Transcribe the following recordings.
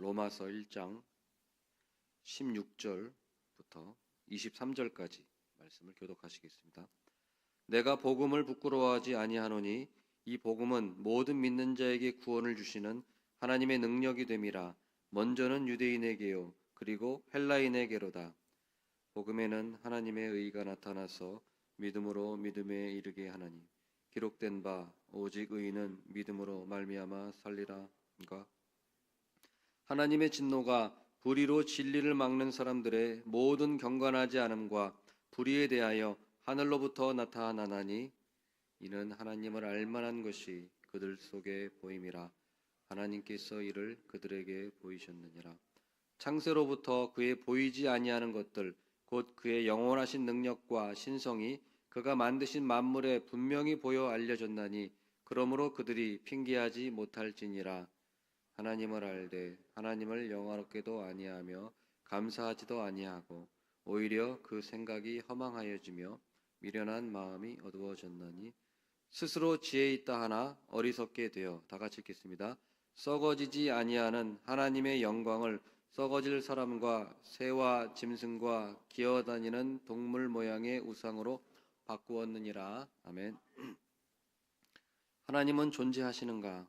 로마서 1장 16절부터 23절까지 말씀을 교독하시겠습니다. 내가 복음을 부끄러워하지 아니하노니 이 복음은 모든 믿는 자에게 구원을 주시는 하나님의 능력이 됨이라. 먼저는 유대인에게요 그리고 헬라인에게로다. 복음에는 하나님의 의가 나타나서 믿음으로 믿음에 이르게 하나니 기록된 바 오직 의인은 믿음으로 말미암아 살리라가 하나님의 진노가 불의로 진리를 막는 사람들의 모든 경건하지 않음과 불의에 대하여 하늘로부터 나타나나니 이는 하나님을 알만한 것이 그들 속에 보임이라. 하나님께서 이를 그들에게 보이셨느니라. 창세로부터 그의 보이지 아니하는 것들 곧 그의 영원하신 능력과 신성이 그가 만드신 만물에 분명히 보여 알려졌나니 그러므로 그들이 핑계하지 못할지니라. 하나님을 알되 하나님을 영화롭게도 아니하며 감사하지도 아니하고 오히려 그 생각이 허망하여지며 미련한 마음이 어두워졌나니 스스로 지혜 있다 하나 어리석게 되어 다 같이 읽겠습니다. 썩어지지 아니하는 하나님의 영광을 썩어질 사람과 새와 짐승과 기어다니는 동물 모양의 우상으로 바꾸었느니라. 아멘. 하나님은 존재하시는가?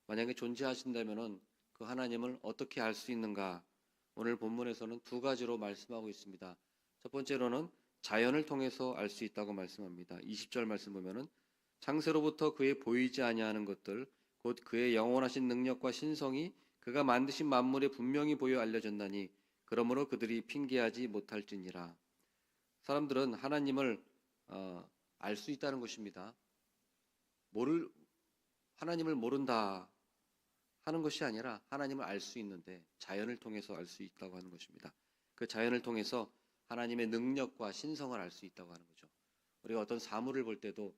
만약에 존재하신다면 그 하나님을 어떻게 알 수 있는가? 오늘 본문에서는 두 가지로 말씀하고 있습니다. 첫 번째로는 자연을 통해서 알 수 있다고 말씀합니다. 20절 말씀 보면은 창세로부터 그의 보이지 아니하는 것들 곧 그의 영원하신 능력과 신성이 그가 만드신 만물에 분명히 보여 알려졌나니 그러므로 그들이 핑계하지 못할지니라. 사람들은 하나님을 알 수 있다는 것입니다. 하나님을 모른다 하는 것이 아니라 하나님을 알 수 있는데 자연을 통해서 알 수 있다고 하는 것입니다. 그 자연을 통해서 하나님의 능력과 신성을 알 수 있다고 하는 거죠. 우리가 어떤 사물을 볼 때도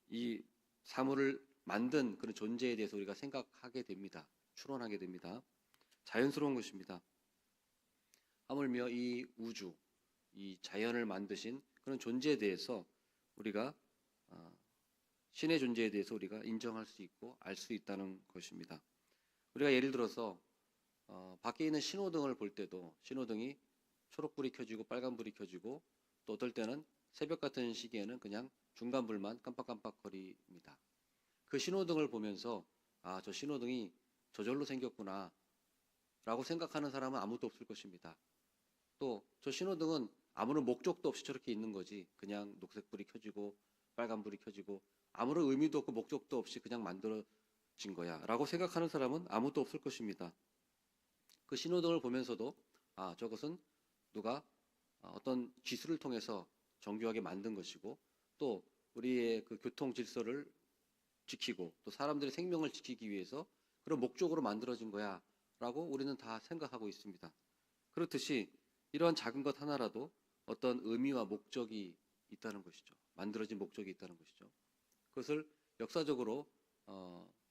이 사물을 만든 그런 존재에 대해서 우리가 생각하게 됩니다. 추론하게 됩니다. 자연스러운 것입니다. 하물며 이 우주, 이 자연을 만드신 그런 존재에 대해서 우리가 신의 존재에 대해서 우리가 인정할 수 있고 알 수 있다는 것입니다. 우리가 예를 들어서 밖에 있는 신호등을 볼 때도 신호등이 초록불이 켜지고 빨간불이 켜지고 또 어떨 때는 새벽 같은 시기에는 그냥 중간불만 깜빡깜빡거립니다. 그 신호등을 보면서 저 신호등이 저절로 생겼구나 라고 생각하는 사람은 아무도 없을 것입니다. 또 저 신호등은 아무런 목적도 없이 저렇게 있는 거지 그냥 녹색불이 켜지고 빨간불이 켜지고 아무런 의미도 없고 목적도 없이 그냥 만들어진 거야 라고 생각하는 사람은 아무도 없을 것입니다. 그 신호등을 보면서도 저것은 누가 어떤 기술을 통해서 정교하게 만든 것이고 또 우리의 그 교통 질서를 지키고 또 사람들의 생명을 지키기 위해서 그런 목적으로 만들어진 거야 라고 우리는 다 생각하고 있습니다. 그렇듯이 이러한 작은 것 하나라도 어떤 의미와 목적이 있다는 것이죠. 만들어진 목적이 있다는 것이죠. 그것을 역사적으로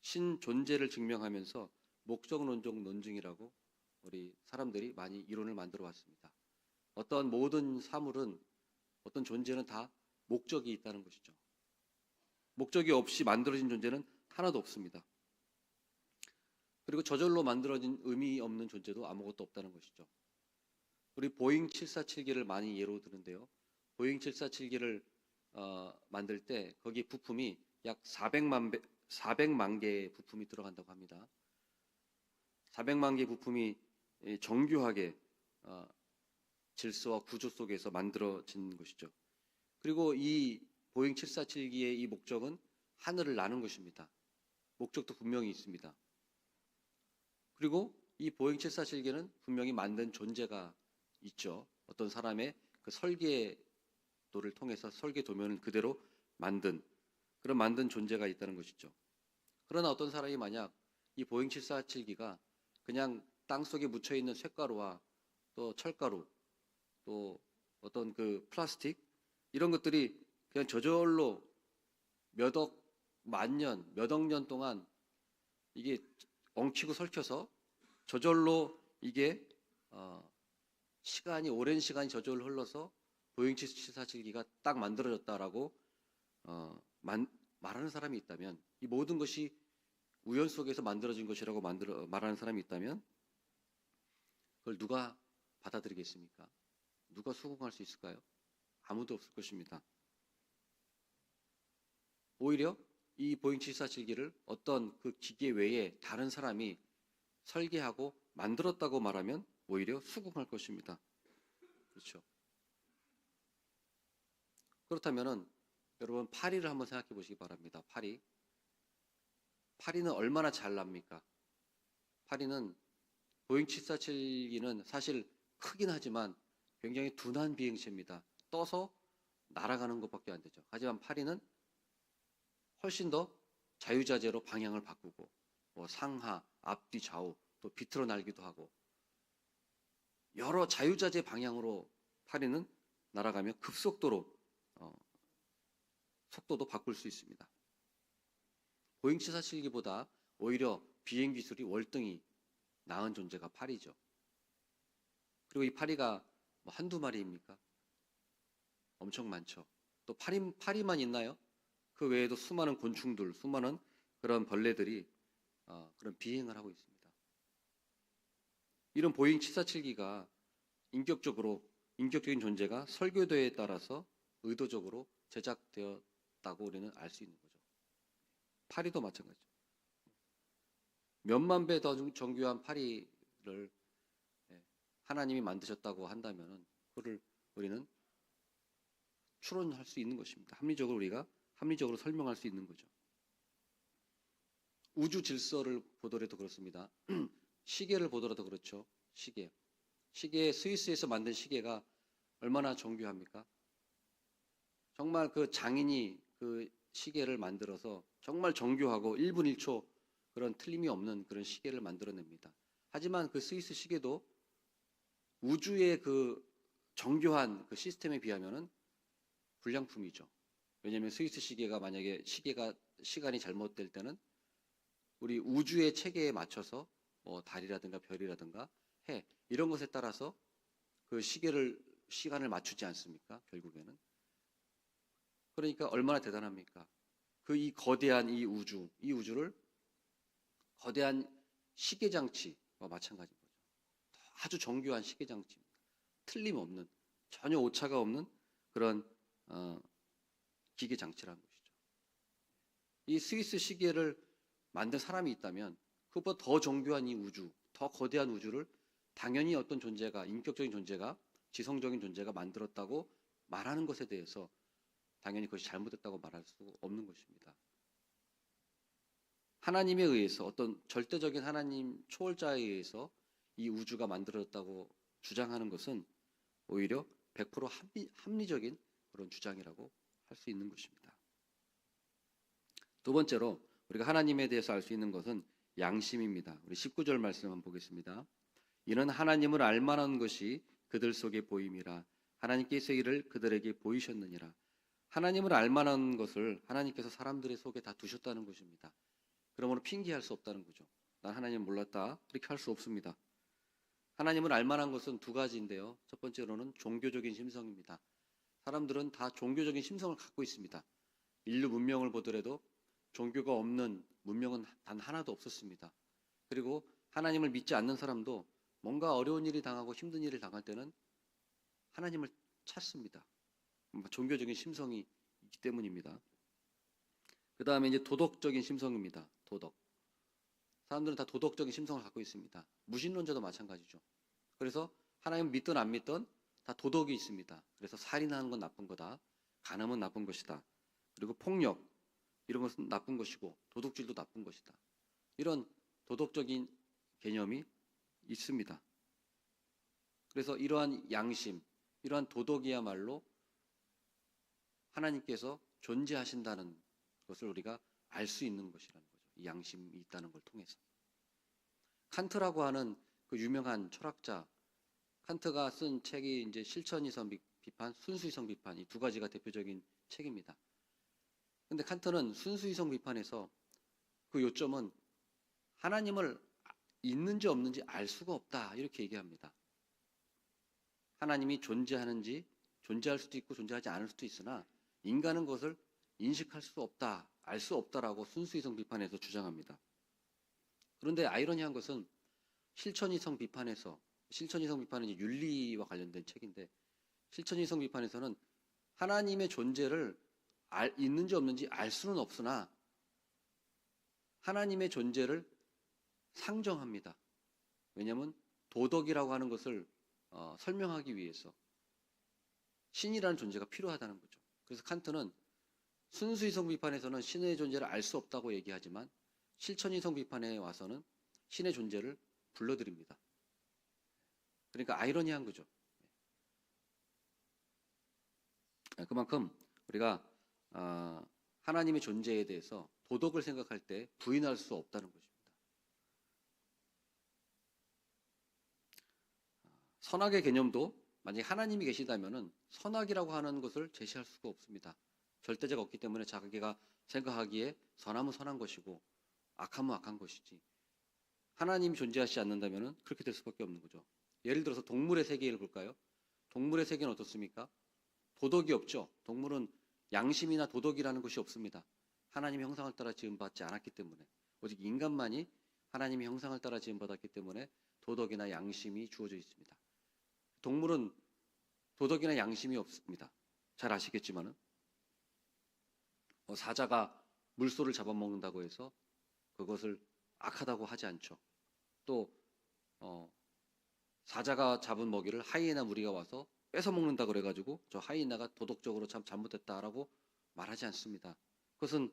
신 존재를 증명하면서 목적론적 논증이라고 우리 사람들이 많이 이론을 만들어 왔습니다. 어떤 모든 사물은 어떤 존재는 다 목적이 있다는 것이죠. 목적이 없이 만들어진 존재는 하나도 없습니다. 그리고 저절로 만들어진 의미 없는 존재도 아무것도 없다는 것이죠. 우리 보잉 747기를 많이 예로 드는데요. 보잉 747기를 만들 때 거기 부품이 약 400만 개의 부품이 들어간다고 합니다. 400만 개의 부품이 정교하게 질서와 구조 속에서 만들어진 것이죠. 그리고 이 보잉 747기의 이 목적은 하늘을 나는 것입니다. 목적도 분명히 있습니다. 그리고 이 보잉 747기는 분명히 만든 존재가 있죠. 어떤 사람의 그 설계도를 통해서 설계 도면을 그대로 만든 그런 만든 존재가 있다는 것이죠. 그러나 어떤 사람이 만약 이 보잉 747기가 그냥 땅속에 묻혀있는 쇳가루와 또 철가루 또 어떤 그 플라스틱 이런 것들이 그냥 저절로 몇억 만년 몇 억 년 동안 이게 엉키고 설켜서 저절로 이게 오랜 시간이 저절로 흘러서 보잉 747기가 딱 만들어졌다라고 말하는 사람이 있다면 이 모든 것이 우연 속에서 만들어진 것이라고 말하는 사람이 있다면 그걸 누가 받아들이겠습니까? 누가 수긍할 수 있을까요? 아무도 없을 것입니다. 오히려 이 보잉 747기를 어떤 그 기계 외에 다른 사람이 설계하고 만들었다고 말하면 오히려 수긍할 것입니다. 그렇죠? 그렇다면은 여러분 파리를 한번 생각해 보시기 바랍니다. 파리는 얼마나 잘 납니까? 파리는 보잉 747기는 사실 크긴 하지만 굉장히 둔한 비행체입니다. 떠서 날아가는 것밖에 안 되죠. 하지만 파리는 훨씬 더 자유자재로 방향을 바꾸고 뭐 상하, 앞뒤, 좌우 또 비틀어 날기도 하고 여러 자유자재 방향으로 파리는 날아가며 급속도로 속도도 바꿀 수 있습니다. 보잉 747기보다 오히려 비행 기술이 월등히 나은 존재가 파리죠. 그리고 이 파리가 뭐 한두 마리입니까? 엄청 많죠. 또 파리만 있나요? 그 외에도 수많은 곤충들, 수많은 그런 벌레들이 그런 비행을 하고 있습니다. 이런 보잉 747기가 인격적인 존재가 설계도에 따라서 의도적으로 제작되었다고 우리는 알 수 있는 거죠. 파리도 마찬가지죠. 몇만 배 더 정교한 파리를 하나님이 만드셨다고 한다면 그걸 우리는 추론할 수 있는 것입니다. 우리가 합리적으로 설명할 수 있는 거죠. 우주 질서를 보더라도 그렇습니다. 시계를 보더라도 그렇죠. 시계 스위스에서 만든 시계가 얼마나 정교합니까? 정말 그 장인이 그 시계를 만들어서 정말 정교하고 1분 1초 그런 틀림이 없는 그런 시계를 만들어냅니다. 하지만 그 스위스 시계도 우주의 그 정교한 그 시스템에 비하면은 불량품이죠. 왜냐하면 스위스 시계가 만약에 시간이 잘못될 때는 우리 우주의 체계에 맞춰서 뭐 달이라든가 별이라든가 해 이런 것에 따라서 그 시간을 맞추지 않습니까? 결국에는. 그러니까 얼마나 대단합니까? 이 거대한 이 우주를 거대한 시계 장치와 마찬가지인 거죠. 아주 정교한 시계 장치입니다. 틀림없는 전혀 오차가 없는 그런 기계 장치라는 것이죠. 이 스위스 시계를 만든 사람이 있다면 그것보다 더 정교한 이 우주, 더 거대한 우주를 당연히 어떤 존재가, 인격적인 존재가, 지성적인 존재가 만들었다고 말하는 것에 대해서 당연히 그것이 잘못됐다고 말할 수 없는 것입니다. 하나님에 의해서 어떤 절대적인 하나님 초월자에 의해서 이 우주가 만들어졌다고 주장하는 것은 오히려 100% 합리적인 그런 주장이라고 할 수 있는 것입니다. 두 번째로 우리가 하나님에 대해서 알 수 있는 것은 양심입니다. 우리 19절 말씀 한번 보겠습니다. 이는 하나님을 알만한 것이 그들 속에 보임이라 하나님께서 이를 그들에게 보이셨느니라. 하나님을 알만한 것을 하나님께서 사람들의 속에 다 두셨다는 것입니다. 그러므로 핑계할 수 없다는 거죠. 난 하나님 몰랐다 이렇게 할 수 없습니다. 하나님을 알만한 것은 두 가지인데요. 첫 번째로는 종교적인 심성입니다. 사람들은 다 종교적인 심성을 갖고 있습니다. 인류 문명을 보더라도 종교가 없는 문명은 단 하나도 없었습니다. 그리고 하나님을 믿지 않는 사람도 뭔가 어려운 일이 당하고 힘든 일을 당할 때는 하나님을 찾습니다. 종교적인 심성이 있기 때문입니다. 그 다음에 이제 도덕적인 심성입니다. 사람들은 다 도덕적인 심성을 갖고 있습니다. 무신론자도 마찬가지죠. 그래서 하나님 믿든 안 믿든 다 도덕이 있습니다. 그래서 살인하는 건 나쁜 거다. 간음은 나쁜 것이다. 그리고 폭력 이런 것은 나쁜 것이고 도둑질도 나쁜 것이다. 이런 도덕적인 개념이 있습니다. 그래서 이러한 양심, 이러한 도덕이야말로 하나님께서 존재하신다는 것을 우리가 알 수 있는 것이라는 거죠. 이 양심이 있다는 걸 통해서. 칸트라고 하는 그 유명한 철학자, 칸트가 쓴 책이 이제 실천이성 비판, 순수이성 비판 이 두 가지가 대표적인 책입니다. 근데 칸트는 순수이성 비판에서 그 요점은 하나님을 있는지 없는지 알 수가 없다 이렇게 얘기합니다. 하나님이 존재하는지 존재할 수도 있고 존재하지 않을 수도 있으나 인간은 그것을 인식할 수 없다, 알 수 없다라고 순수이성 비판에서 주장합니다. 그런데 아이러니한 것은 실천이성 비판에서, 실천이성 비판은 이제 윤리와 관련된 책인데, 실천이성 비판에서는 하나님의 존재를 있는지 없는지 알 수는 없으나 하나님의 존재를 상정합니다. 왜냐하면 도덕이라고 하는 것을 설명하기 위해서 신이라는 존재가 필요하다는 거죠. 그래서 칸트는 순수이성 비판에서는 신의 존재를 알 수 없다고 얘기하지만 실천이성 비판에 와서는 신의 존재를 불러들입니다. 그러니까 아이러니한 거죠. 그만큼 우리가 하나님의 존재에 대해서 도덕을 생각할 때 부인할 수 없다는 것입니다. 선악의 개념도 만약에 하나님이 계시다면은 선악이라고 하는 것을 제시할 수가 없습니다. 절대자가 없기 때문에 자기가 생각하기에 선하면 선한 것이고 악하면 악한 것이지, 하나님이 존재하지 않는다면은 그렇게 될 수밖에 없는 거죠. 예를 들어서 동물의 세계를 볼까요? 동물의 세계는 어떻습니까? 도덕이 없죠. 동물은 양심이나 도덕이라는 것이 없습니다. 하나님의 형상을 따라 지음받지 않았기 때문에, 오직 인간만이 하나님의 형상을 따라 지음받았기 때문에 도덕이나 양심이 주어져 있습니다. 동물은 도덕이나 양심이 없습니다. 잘 아시겠지만은 사자가 물소를 잡아먹는다고 해서 그것을 악하다고 하지 않죠. 또 사자가 잡은 먹이를 하이에나 무리가 와서 뺏어 먹는다 그래가지고 저 하이에나가 도덕적으로 참 잘못됐다라고 말하지 않습니다. 그것은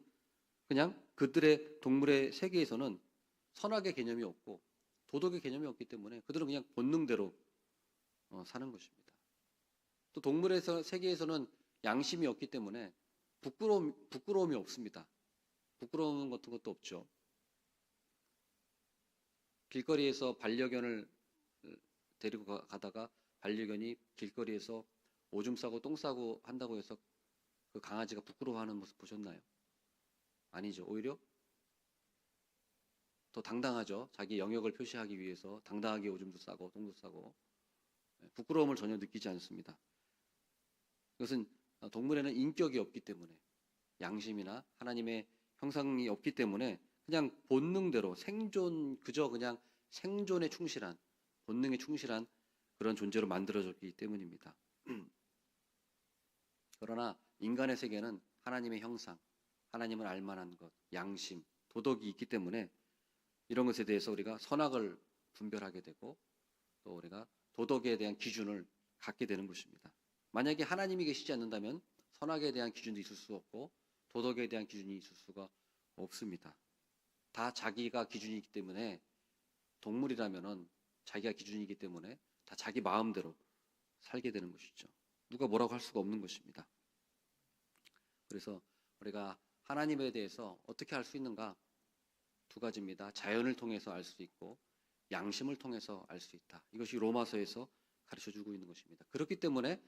그냥 그들의 동물의 세계에서는 선악의 개념이 없고 도덕의 개념이 없기 때문에 그들은 그냥 본능대로 사는 것입니다. 또 동물의 세계에서는 양심이 없기 때문에 부끄러움이 없습니다. 부끄러움 같은 것도 없죠. 길거리에서 반려견을 데리고 가다가 반려견이 길거리에서 오줌 싸고 똥 싸고 한다고 해서 그 강아지가 부끄러워하는 모습 보셨나요? 아니죠. 오히려 더 당당하죠. 자기 영역을 표시하기 위해서 당당하게 오줌도 싸고 똥도 싸고 부끄러움을 전혀 느끼지 않습니다. 그것은 동물에는 인격이 없기 때문에, 양심이나 하나님의 형상이 없기 때문에 그냥 본능대로 그저 그냥 생존에 충실한, 본능에 충실한 그런 존재로 만들어졌기 때문입니다. 그러나 인간의 세계는 하나님의 형상, 하나님을 알만한 것, 양심, 도덕이 있기 때문에 이런 것에 대해서 우리가 선악을 분별하게 되고 또 우리가 도덕에 대한 기준을 갖게 되는 것입니다. 만약에 하나님이 계시지 않는다면 선악에 대한 기준도 있을 수 없고 도덕에 대한 기준이 있을 수가 없습니다. 다 자기가 기준이기 때문에, 동물이라면은 자기가 기준이기 때문에 다 자기 마음대로 살게 되는 것이죠. 누가 뭐라고 할 수가 없는 것입니다. 그래서 우리가 하나님에 대해서 어떻게 알 수 있는가? 두 가지입니다. 자연을 통해서 알 수 있고 양심을 통해서 알 수 있다. 이것이 로마서에서 가르쳐주고 있는 것입니다. 그렇기 때문에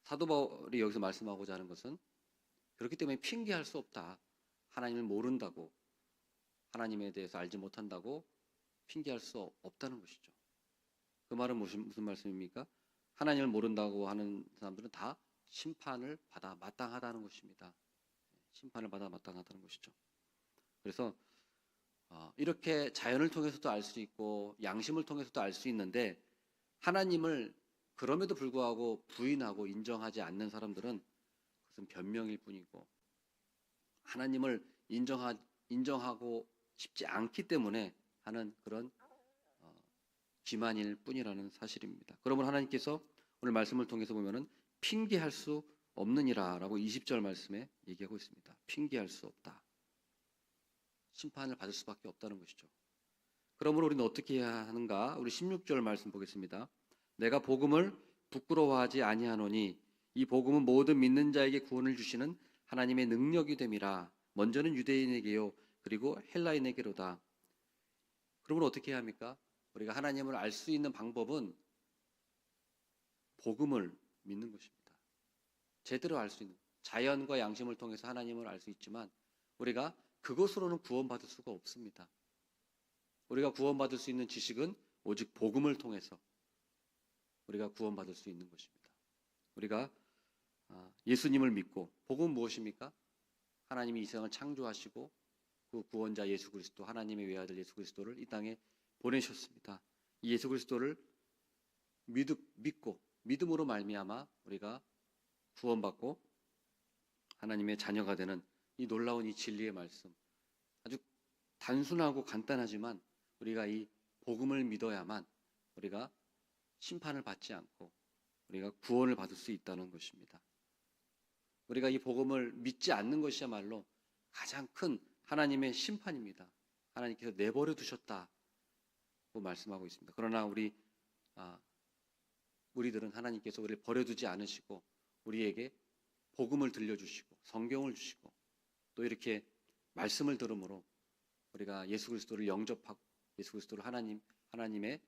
사도 바울이 여기서 말씀하고자 하는 것은, 그렇기 때문에 핑계할 수 없다. 하나님을 모른다고, 하나님에 대해서 알지 못한다고 핑계할 수 없다는 것이죠. 그 말은 무슨 말씀입니까? 하나님을 모른다고 하는 사람들은 다 심판을 받아 마땅하다는 것입니다. 심판을 받아 마땅하다는 것이죠. 그래서 이렇게 자연을 통해서도 알 수 있고 양심을 통해서도 알 수 있는데, 하나님을 그럼에도 불구하고 부인하고 인정하지 않는 사람들은 그것은 변명일 뿐이고, 하나님을 인정하고 싶지 않기 때문에 하는 그런 기만일 뿐이라는 사실입니다. 그러면 하나님께서 오늘 말씀을 통해서 보면은 핑계할 수 없느니라 라고 20절 말씀에 얘기하고 있습니다. 핑계할 수 없다. 심판을 받을 수밖에 없다는 것이죠. 그러므로 우리는 어떻게 해야 하는가? 우리 16절 말씀 보겠습니다. 내가 복음을 부끄러워하지 아니하노니 이 복음은 모든 믿는 자에게 구원을 주시는 하나님의 능력이 됨이라. 먼저는 유대인에게요 그리고 헬라인에게로다. 그러면 어떻게 해야 합니까? 우리가 하나님을 알 수 있는 방법은 복음을 믿는 것입니다. 제대로 알 수 있는, 자연과 양심을 통해서 하나님을 알 수 있지만 우리가 그것으로는 구원받을 수가 없습니다. 우리가 구원받을 수 있는 지식은 오직 복음을 통해서 우리가 구원받을 수 있는 것입니다. 우리가 예수님을 믿고, 복음은 무엇입니까? 하나님이 이 세상을 창조하시고 그 구원자 예수 그리스도, 하나님의 외아들 예수 그리스도를 이 땅에 보내셨습니다. 이 예수 그리스도를 믿고 믿음으로 말미암아 우리가 구원받고 하나님의 자녀가 되는 이 놀라운 이 진리의 말씀, 아주 단순하고 간단하지만 우리가 이 복음을 믿어야만 우리가 심판을 받지 않고 우리가 구원을 받을 수 있다는 것입니다. 우리가 이 복음을 믿지 않는 것이야말로 가장 큰 하나님의 심판입니다. 하나님께서 내버려 두셨다고 말씀하고 있습니다. 그러나 우리들은 하나님께서 우리를 버려두지 않으시고 우리에게 복음을 들려주시고 성경을 주시고 또 이렇게 말씀을 들음으로 우리가 예수 그리스도를 영접하고 예수 그리스도를 하나님의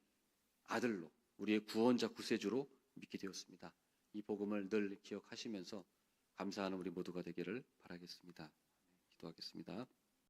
아들로 우리의 구원자 구세주로 믿게 되었습니다. 이 복음을 늘 기억하시면서 감사하는 우리 모두가 되기를 바라겠습니다. 기도하겠습니다.